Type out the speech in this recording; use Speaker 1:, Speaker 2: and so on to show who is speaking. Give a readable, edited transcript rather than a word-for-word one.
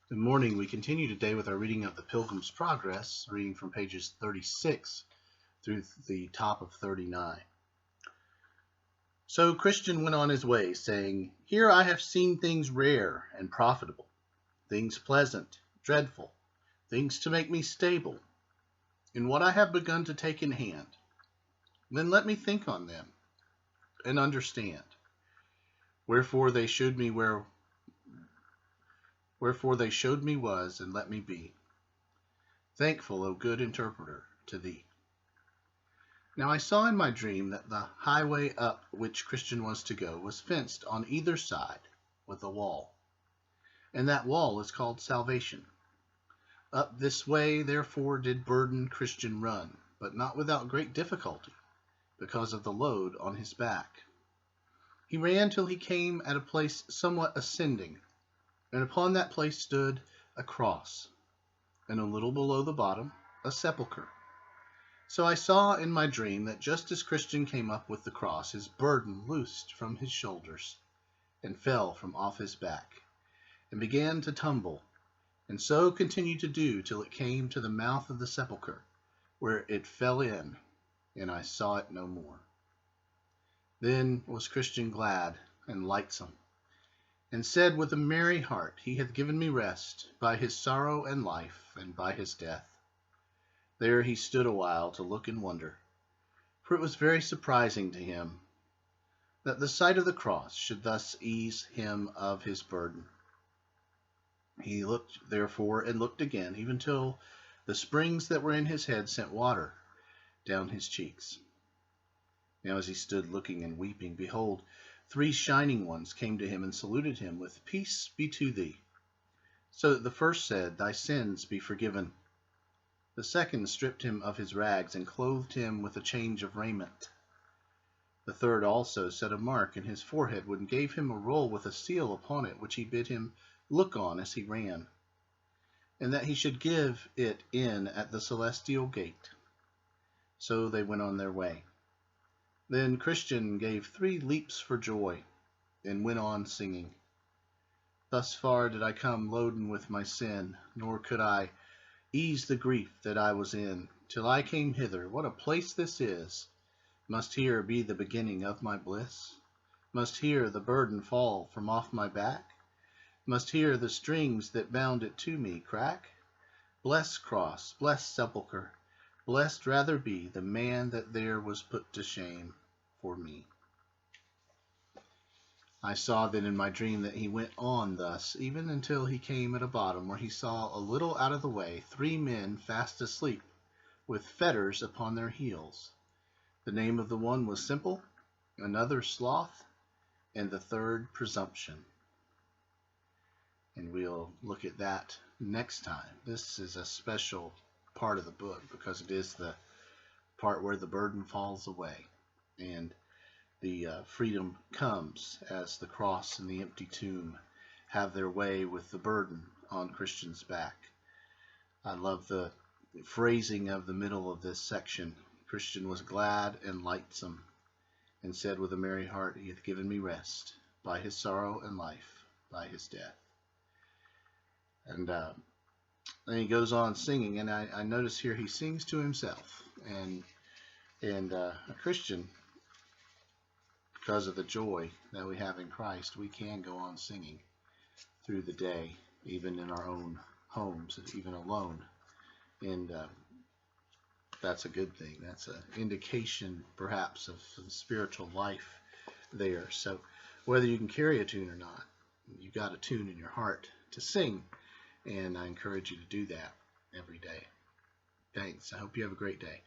Speaker 1: Good morning. We continue today with our reading of the Pilgrim's Progress, reading from pages 36 through the top of 39. So Christian went on his way, saying, "Here I have seen things rare and profitable, things pleasant, dreadful, things to make me stable. In what I have begun to take in hand, then let me think on them and understand. Wherefore they showed me was, and let me be thankful, O good interpreter, to thee." Now I saw in my dream that the highway up which Christian was to go was fenced on either side with a wall, and that wall is called salvation. Up this way, therefore, did burdened Christian run, but not without great difficulty, because of the load on his back. He ran till he came at a place somewhat ascending, and upon that place stood a cross, and a little below the bottom a sepulchre. So I saw in my dream that just as Christian came up with the cross, his burden loosed from his shoulders, and fell from off his back, and began to tumble, and so continued to do till it came to the mouth of the sepulchre, where it fell in, and I saw it no more. Then was Christian glad and lightsome, and said with a merry heart, He hath given me rest by his sorrow and life, and by his death. There he stood a while to look and wonder, for it was very surprising to him that the sight of the cross should thus ease him of his burden. He looked therefore and looked again, even till the springs that were in his head sent water down his cheeks. Now as he stood looking and weeping, behold, 3 shining ones came to him and saluted him with, "Peace be to thee." So that the first said, "Thy sins be forgiven." The second stripped him of his rags and clothed him with a change of raiment. The third also set a mark in his forehead and gave him a roll with a seal upon it, which he bid him look on as he ran, and that he should give it in at the celestial gate. So they went on their way. Then Christian gave 3 leaps for joy, and went on singing, "Thus far did I come loaden with my sin, nor could I ease the grief that I was in, till I came hither. What a place this is! Must here be the beginning of my bliss? Must here the burden fall from off my back? Must here the strings that bound it to me crack? Blessed cross, blessed sepulchre, blessed rather be the man that there was put to shame for me." I saw then in my dream that he went on thus, even until he came at a bottom, where he saw a little out of the way 3 men fast asleep, with fetters upon their heels. The name of the one was Simple, another Sloth, and the third Presumption. And we'll look at that next time. This is a special part of the book because it is the part where the burden falls away and the freedom comes as the cross and the empty tomb have their way with the burden on Christian's back. I love the phrasing of the middle of this section. Christian was glad and lightsome, and said with a merry heart, He hath given me rest by his sorrow and life, by his death. And then he goes on singing, and I notice here he sings to himself. And a Christian, because of the joy that we have in Christ, we can go on singing through the day, even in our own homes, even alone. And that's a good thing. That's an indication, perhaps, of the spiritual life there. So whether you can carry a tune or not, you've got a tune in your heart to sing. And I encourage you to do that every day. Thanks. I hope you have a great day.